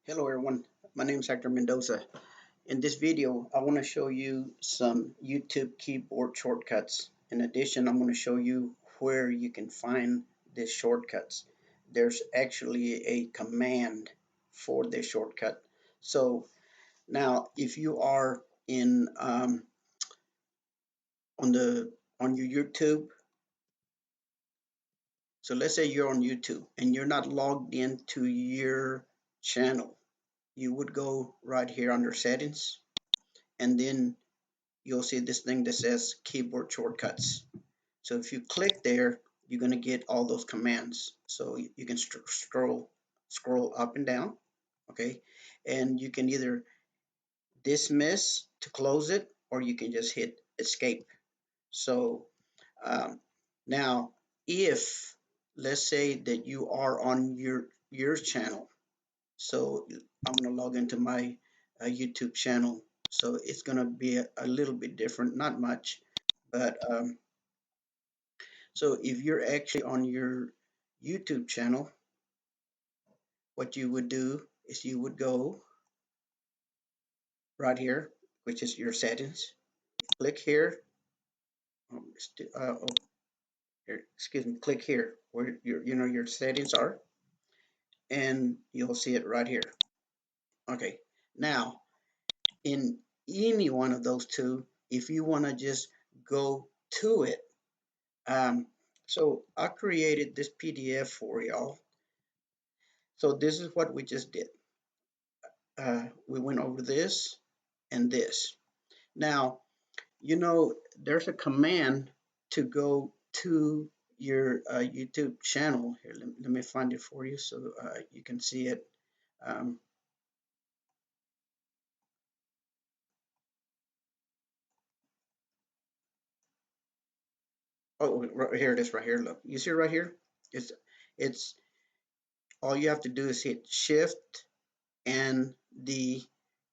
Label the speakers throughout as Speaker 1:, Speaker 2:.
Speaker 1: Hello everyone, my name is Hector Mendoza. In this video, I want to show you some YouTube keyboard shortcuts. In addition, I'm going to show you where you can find these shortcuts. There's actually a command for this shortcut. So now, if you are in on your YouTube, so let's say you're on YouTube and you're not logged into your channel, you would go right here under Settings, and then you'll see this thing that says keyboard shortcuts. So if you click there, you're going to get all those commands. So you can scroll up and down, okay? And you can either dismiss to close it, or you can just hit escape. So um, now, if let's say that you are on your channel, so I'm going to log into my YouTube channel. So it's going to be a little bit different, not much, but so if you're actually on your YouTube channel, what you would do is you would go right here, which is your settings. Click here. Oh, here, excuse me. Click here where your settings are, and you'll see it right here. Okay. Now, in any one of those two, if you want to just go to it, um, so I created this PDF for y'all. So this is what we just did. We went over this and this. Now, there's a command to go to your YouTube channel. Here, let me find it for you so you can see it. Um, oh, right here it is right here. Look, you see it right here? It's, it's all you have to do is hit Shift and the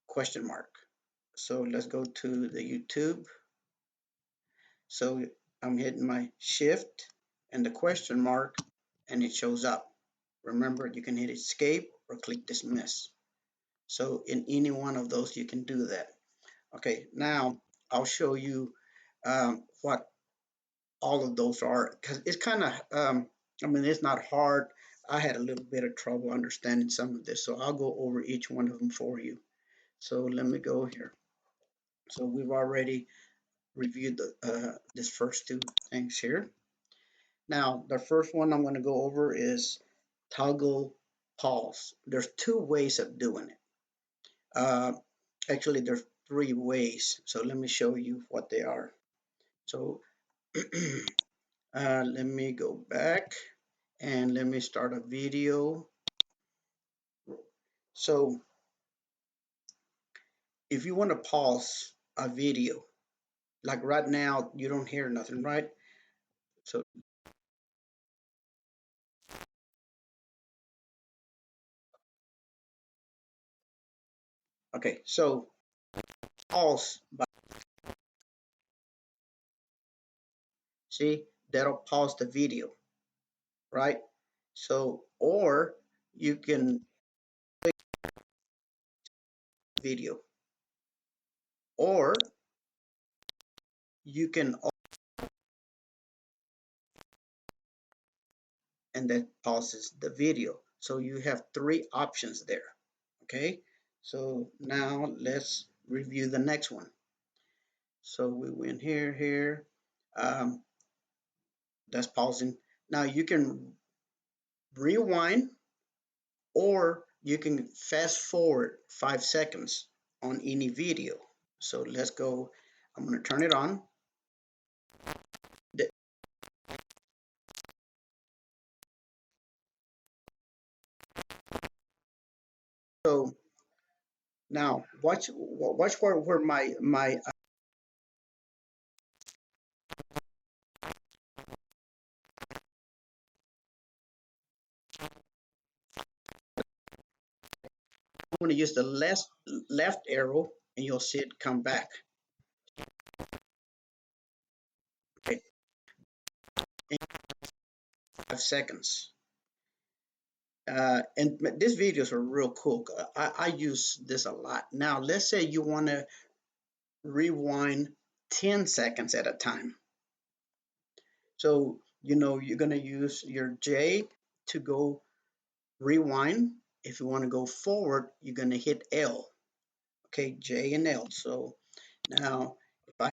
Speaker 1: question mark. So let's go to the YouTube. So I'm hitting my Shift and the question mark, and it shows up. Remember, you can hit escape or click dismiss. So in any one of those, you can do that. Okay, now I'll show you what all of those are, because it's kind of, I mean, it's not hard. I had a little bit of trouble understanding some of this, so I'll go over each one of them for you. So let me go here. So we've already reviewed this first two things here. Now, the first one I'm going to go over is toggle pause. There's two ways of doing it. Uh, Actually, there's three ways. So let me show you what they are. So let me go back and let me start a video. So if you want to pause a video, like right now, you don't hear nothing, right? So, okay, so pause, see, that'll pause the video, right? So, or you can click video, or you can, and that pauses the video. So you have three options there. Okay, so now let's review the next one. So we went here. Um, that's pausing. Now you can rewind, or you can fast forward 5 seconds on any video. So let's go. I'm going to turn it on. So now watch where my I'm going to use the left arrow, and you'll see it come back. Okay, in 5 seconds. And these videos are real cool. I use this a lot. Now, let's say you want to rewind 10 seconds at a time. So, you're going to use your J to go rewind. If you want to go forward, you're going to hit L. Okay, J and L. So now, if I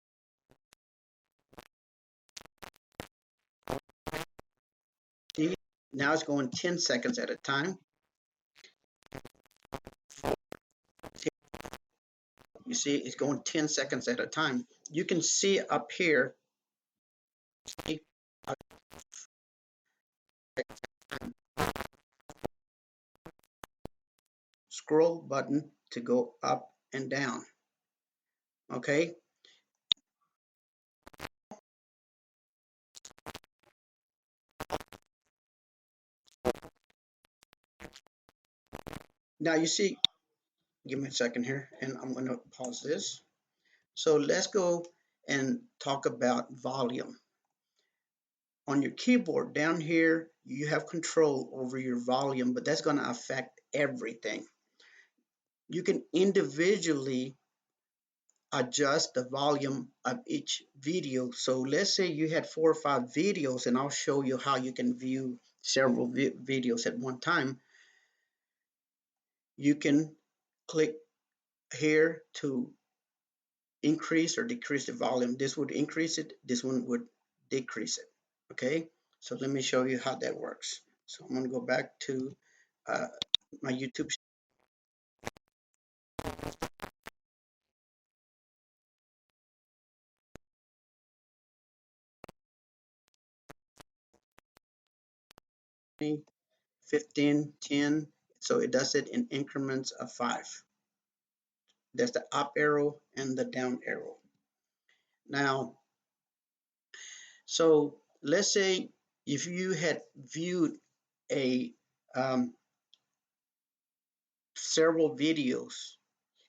Speaker 1: see, now it's going 10 seconds at a time. You see, it's going 10 seconds at a time. You can see up here, scroll button to go up and down. Okay, now you see, give me a second here, and I'm going to pause this. So let's go and talk about volume. On your keyboard down here, you have control over your volume, but that's going to affect everything. You can individually adjust the volume of each video. So let's say you had 4 or 5 videos, and I'll show you how you can view several videos at one time. You can click here to increase or decrease the volume. This would increase it, this one would decrease it. Okay, so let me show you how that works. So I'm going to go back to my YouTube. 15, 10. So it does it in increments of 5. There's the up arrow and the down arrow. Now, so let's say if you had viewed a several videos,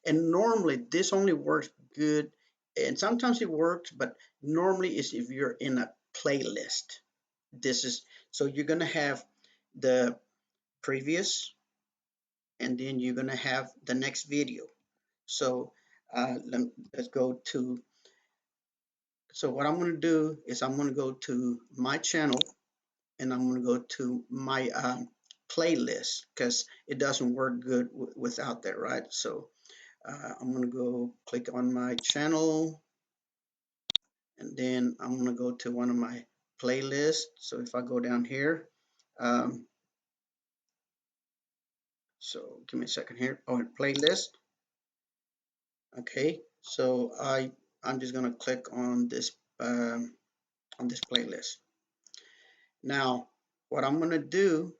Speaker 1: and normally this only works good, and sometimes it works, but normally is if you're in a playlist. This is so you're gonna have the previous, and then you're gonna have the next video. So let's go to. So what I'm gonna do is I'm gonna go to my channel, and I'm going to go to my playlist because it doesn't work good without that, right? So I'm going to go click on my channel, and then I'm going to go to one of my playlists. So if I go down here, um, so give me a second here. Oh, playlist. Okay, so I'm just going to click on this playlist. Now, what I'm going to do,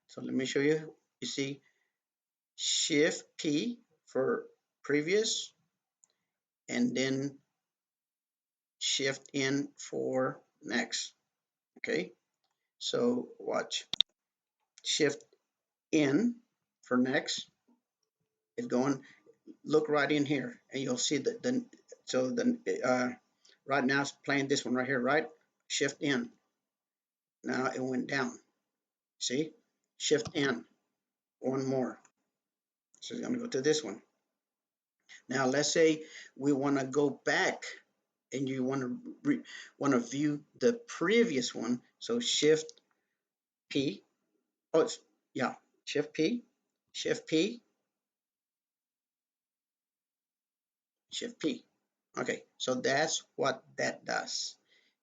Speaker 1: so let me show you. You see, Shift P for previous, and then Shift N for next. Okay, so watch. Shift N for next is going. Look right in here, and you'll see that right now it's playing this one right here, right? Shift N. Now it went down. See, Shift N. One more. So it's going to go to this one. Now let's say we want to go back and you want to view the previous one. So Shift P. Oh, yeah, Shift P, Shift P, Shift P. Okay, so that's what that does,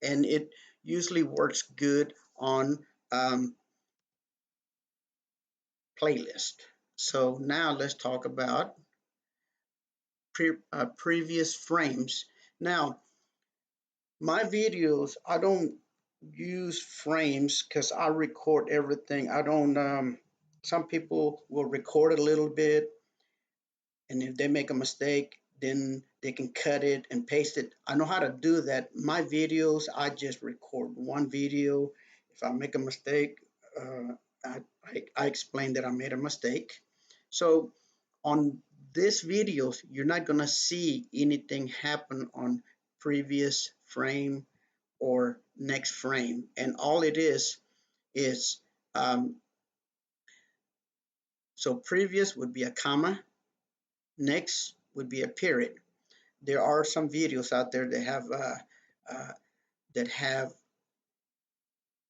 Speaker 1: and it usually works good on playlist. So now let's talk about previous frames. Now, my videos, I don't use frames because I record everything. I don't, some people will record a little bit, and if they make a mistake, then they can cut it and paste it. I know how to do that. My videos, I just record one video. If I make a mistake, I explain that I made a mistake. So on this videos, you're not gonna see anything happen on previous frame or next frame, and all it is um, So previous would be a comma, next would be a period. There are some videos out there uh, that have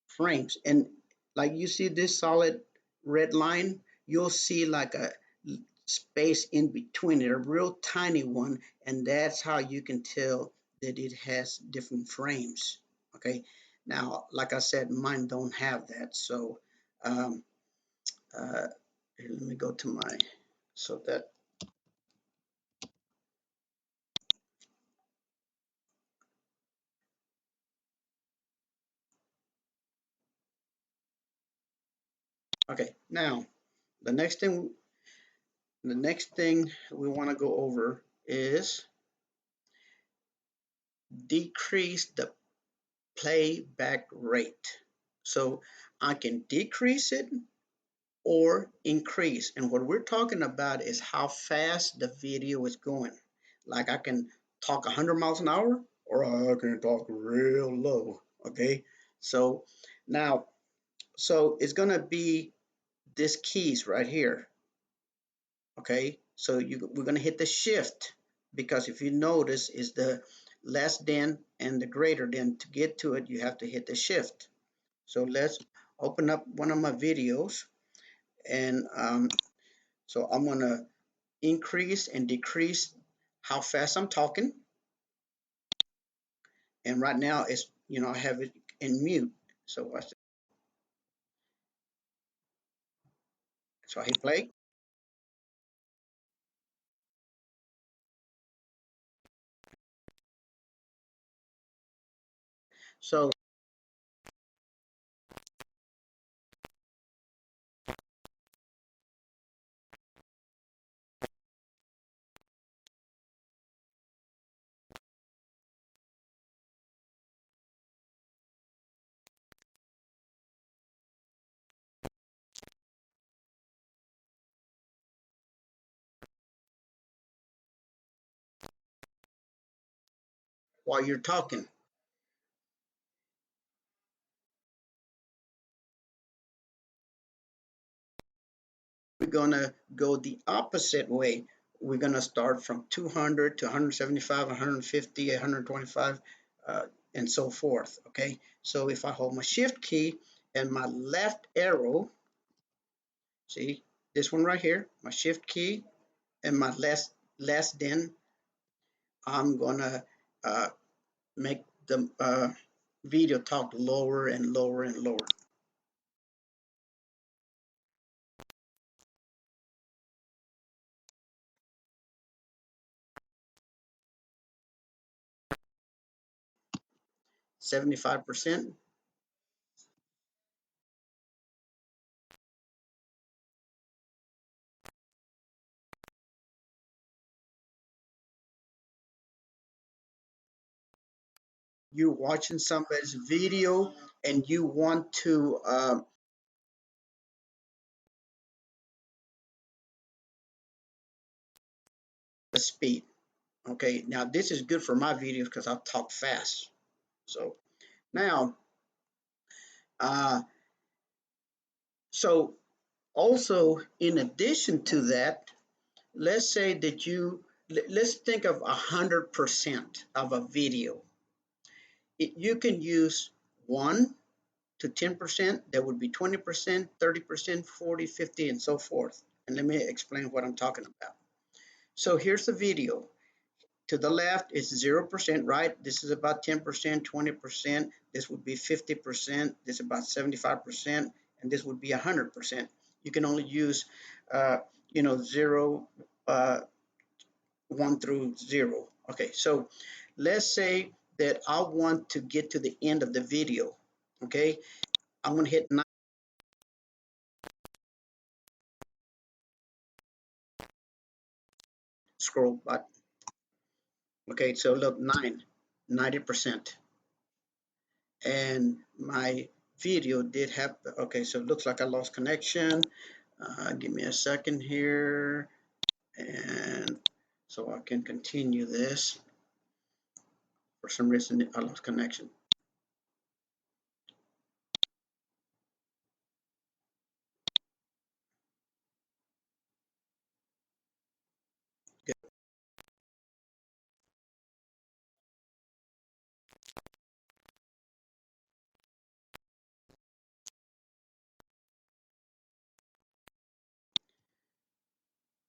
Speaker 1: frames, and like you see this solid red line, you'll see like a space in between it, a real tiny one, and that's how you can tell that it has different frames. Okay, now like I said, mine don't have that, so um, here, let me go to my, so that, okay, now the next thing we want to go over is decrease the playback rate. So I can decrease it or increase. And what we're talking about is how fast the video is going. Like I can talk 100 miles an hour or I can talk real low. Okay. So now, so it's going to be this keys right here. Okay. So we're going to hit the shift, because if you notice is the less than and the greater than. To get to it, you have to hit the shift. So let's open up one of my videos, and so I'm gonna increase and decrease how fast I'm talking. And right now it's, I have it in mute. So watch this. So I hit play. So while you're talking, we're gonna go the opposite way. We're gonna start from 200 to 175, 150, 125, and so forth. Okay. So if I hold my shift key and my left arrow, see this one right here, my shift key and my less than, I'm gonna make the video talk lower and lower and lower. 75%. You're watching somebody's video and you want to the speed. Okay, now this is good for my videos because I talk fast. So now, uh, so also in addition to that, let's say that let's think of 100% of a video. You can use 1 to 10%, that would be 20%, 30%, 40, 50, and so forth. And let me explain what I'm talking about. So here's the video. To the left is 0%, right? This is about 10%, 20%. This would be 50%. This is about 75%, and this would be 100%. You can only use, zero, 1 through 0. Okay, so let's say that I want to get to the end of the video. Okay, I'm going to hit 9, scroll button. Okay, so look, 90%. And my video did have, okay, so it looks like I lost connection. Give me a second here. And so I can continue this. For some reason, I lost connection.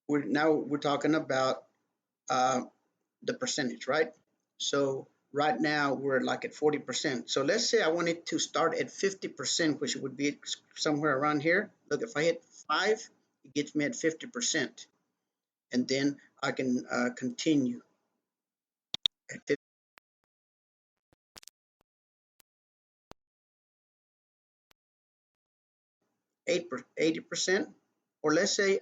Speaker 1: we're talking about uh, the percentage, right? So right now we're like at 40%. So let's say I wanted to start at 50%, which would be somewhere around here. Look, if I hit 5, it gets me at 50%. And then I can continue at 80%. Or let's say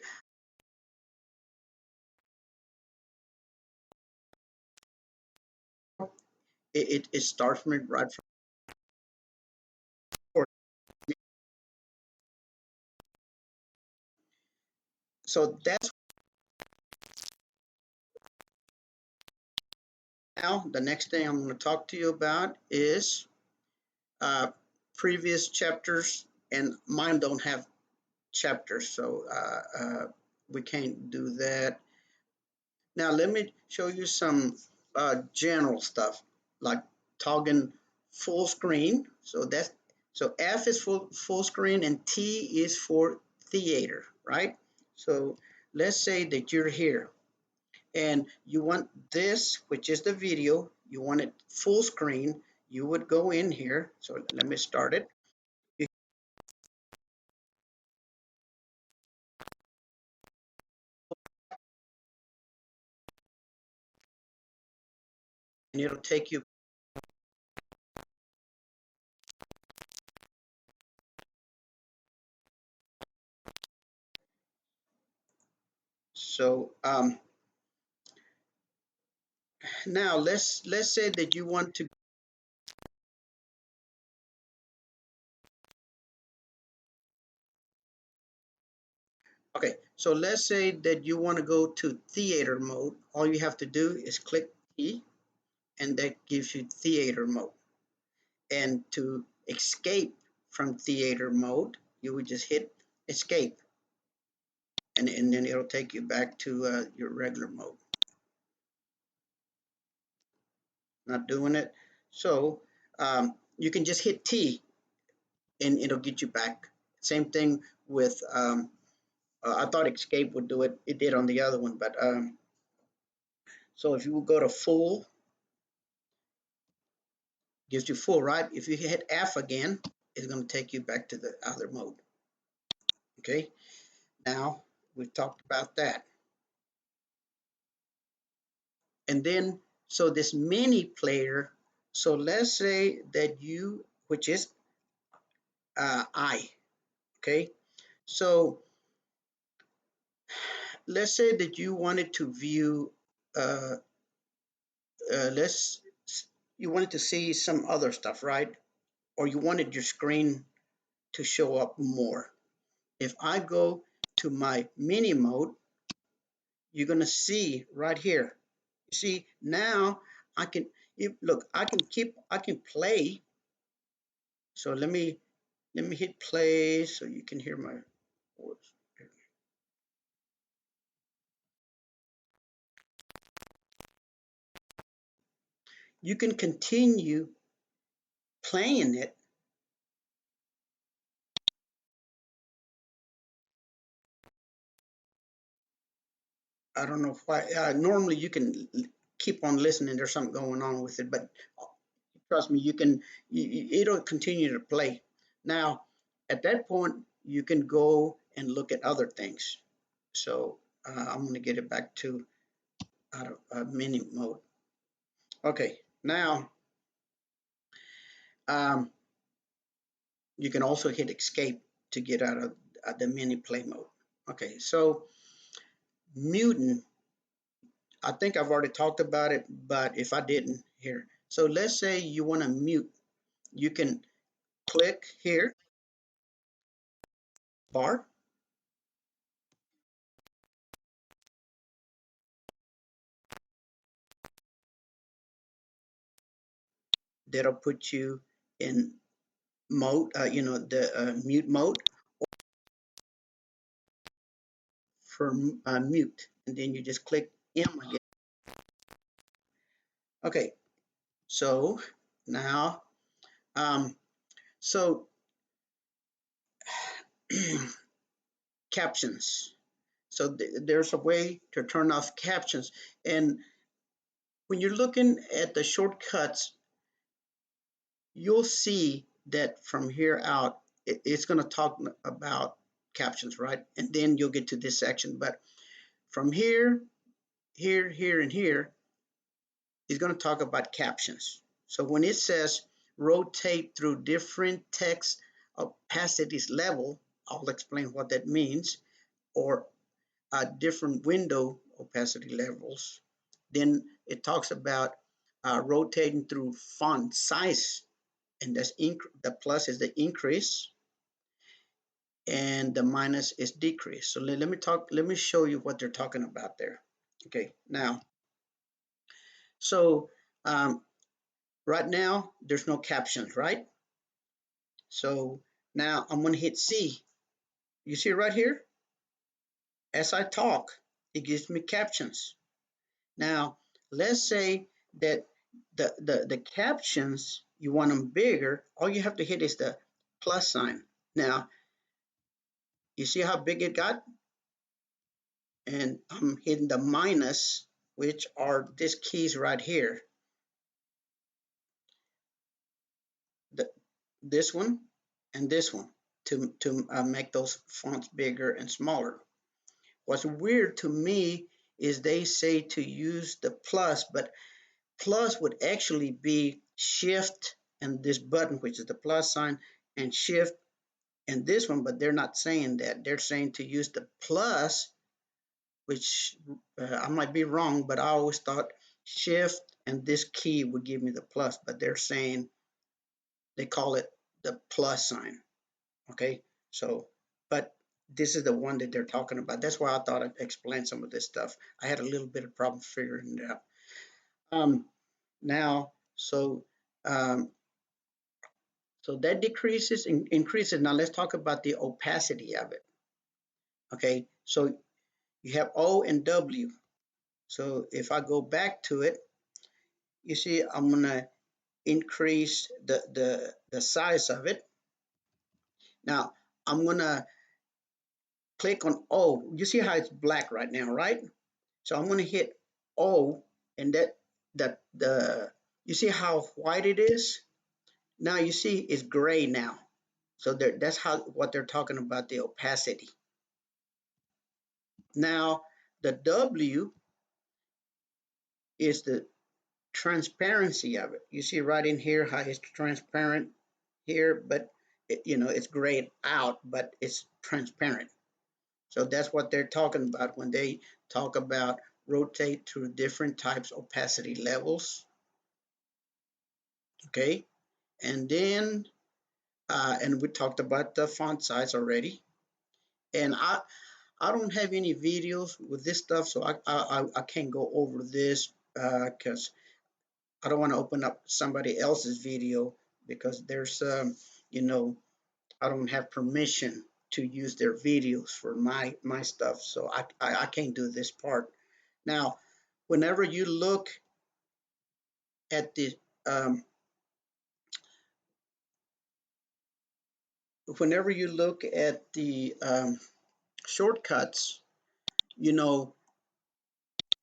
Speaker 1: it starts from right from 40. So that's now the next thing I'm going to talk to you about is uh, previous chapters, and mine don't have chapters, so we can't do that. Now let me show you some general stuff like toggling full screen. So F is full screen and T is for theater, right? So let's say that you're here and you want this, which is the video, you want it full screen. You would go in here. So let me start it. And it'll take you. So now let's say that you want to. Okay, so let's say that you want to go to theater mode. All you have to do is click T, and that gives you theater mode. And to escape from theater mode, you would just hit escape, and then it'll take you back to your regular mode. Not doing it. So you can just hit T, and it'll get you back. Same thing with, I thought escape would do it. It did on the other one, but so if you will go to full, gives you full, right? If you hit F again, it's going to take you back to the other mode. Okay, now we've talked about that. And then, so this mini player, so let's say that you, which is I, okay? So let's say that you wanted to view, uh, let's, you wanted to see some other stuff, right? Or you wanted your screen to show up more. If I go to my mini mode, you're going to see right here. You see, now I can, look, I can play. So let me hit play so you can hear my voice. You can continue playing it. I don't know why. Normally you can keep on listening. There's something going on with it, but trust me, it'll continue to play. Now, at that point, you can go and look at other things. So I'm going to get it back to out of mini mode. Okay, now um, you can also hit escape to get out of the mini play mode. Okay, so muting, I think I've already talked about it, but if I didn't, here. So let's say you want to mute. You can click here, bar. That'll put you in mode, the mute mode for mute. And then you just click M again. Okay, so now, so captions. So there's a way to turn off captions. And when you're looking at the shortcuts, you'll see that from here out, it's going to talk about captions, right? And then you'll get to this section. But from here, here, and here, it's going to talk about captions. So when it says rotate through different text opacities level, I'll explain what that means, or different window opacity levels. Then it talks about rotating through font size, and that's the plus is the increase, and the minus is decrease. So let me show you what they're talking about there. Okay, now, so right now there's no captions, right? So now I'm gonna hit C. You see right here, as I talk, it gives me captions. Now, let's say that the captions, you want them bigger, all you have to hit is the plus sign. Now, you see how big it got? And I'm hitting the minus, which are these keys right here. This one and this one to make those fonts bigger and smaller. What's weird to me is they say to use the plus, but plus would actually be shift and this button, which is the plus sign, and shift and this one, but they're not saying that. They're saying to use the plus, which I might be wrong, but I always thought shift and this key would give me the plus, but they're saying they call it the plus sign. Okay, so, but this is the one that they're talking about. That's why I thought I'd explain some of this stuff. I had a little bit of problem figuring it out. Now, um, so that decreases and increases. Now let's talk about the opacity of it. Okay, so you have O and W. So if I go back to it, you see I'm gonna increase the size of it. Now I'm gonna click on O. You see how it's black right now, right? So I'm gonna hit O, and the you see how white it is? Now you see it's gray now. So that's what they're talking about, the opacity. Now the W is the transparency of it. You see right in here how it's transparent here, but it's grayed out, but it's transparent. So that's what they're talking about when they talk about rotate through different types of opacity levels. Okay, and then and we talked about the font size already. And I don't have any videos with this stuff, so I can't go over this because I don't want to open up somebody else's video because there's I don't have permission to use their videos for my stuff, so I can't do this part. Now, whenever you look at the um, shortcuts,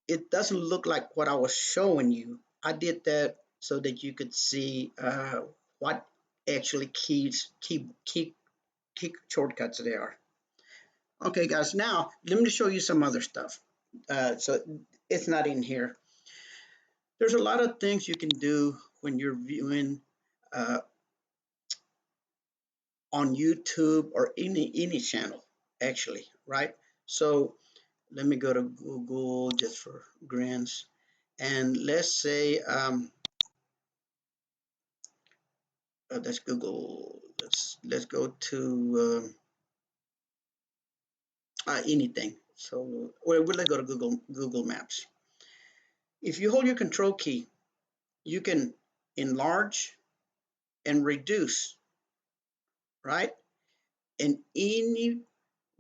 Speaker 1: it doesn't look like what I was showing you. I did that so that you could see what actually key shortcuts they are. Okay, guys, now let me show you some other stuff. So it's not in here. There's a lot of things you can do when you're viewing uh, on YouTube or any channel, actually, right? So let me go to Google just for grins, and let's say let's Google. Let's go to anything. So we'll go to Google Maps. If you hold your Control key, you can enlarge and reduce, right? And any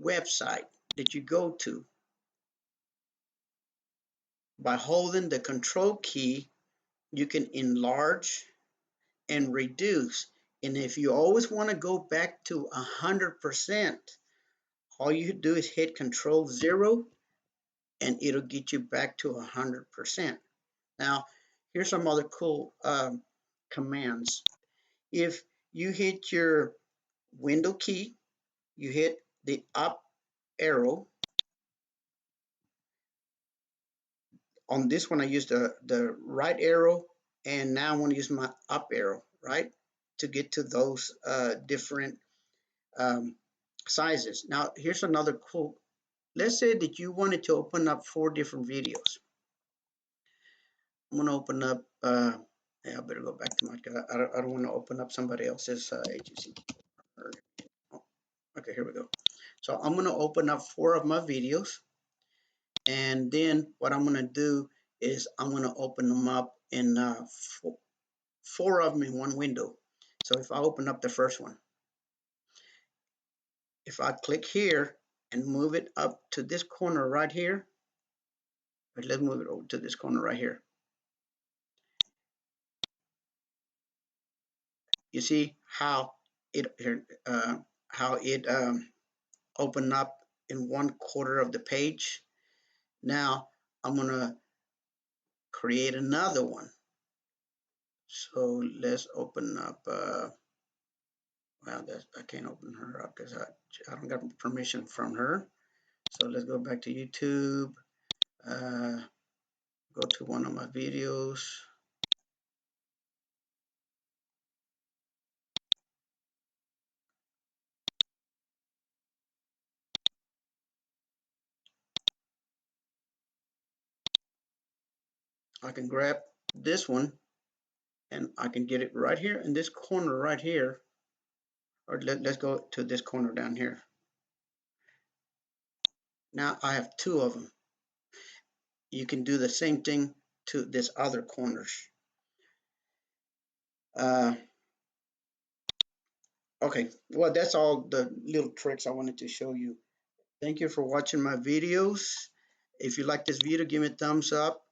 Speaker 1: website that you go to, by holding the Control key, you can enlarge and reduce. And if you always want to go back to 100%, all you do is hit Control 0 and it'll get you back to 100%. Now, here's some other cool commands. If you hit your window key, you hit the up arrow. On this one, I use the right arrow, and now I want to use my up arrow, right, to get to those different um, sizes. Now, here's another cool. Let's say that you wanted to open up 4 different videos. I'm going to open up, yeah, I better go back to my, I don't want to open up somebody else's agency. Oh, okay, here we go. So I'm going to open up 4 of my videos. And then what I'm going to do is I'm going to open them up in 4 of them in one window. So if I open up the first one, if I click here and move it up to this corner right here, let's move it over to this corner right here. You see how it opened up in 1/4 of the page. Now I'm gonna create another one. So let's open up. Well, I can't open her up because I don't got permission from her. So let's go back to YouTube. Go to one of my videos. I can grab this one and I can get it right here in this corner right here. Or let's go to this corner down here. Now I have 2 of them. You can do the same thing to this other corners. Okay, well, that's all the little tricks I wanted to show you. Thank you for watching my videos. If you like this video, give me a thumbs up.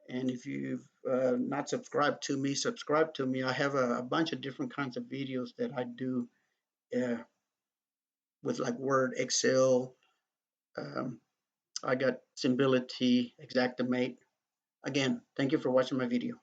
Speaker 1: And if you've not subscribed to me, subscribe to me. I have a bunch of different kinds of videos that I do uh, with like Word, Excel. Um, I got Symbility, Exactimate. Again, thank you for watching my video.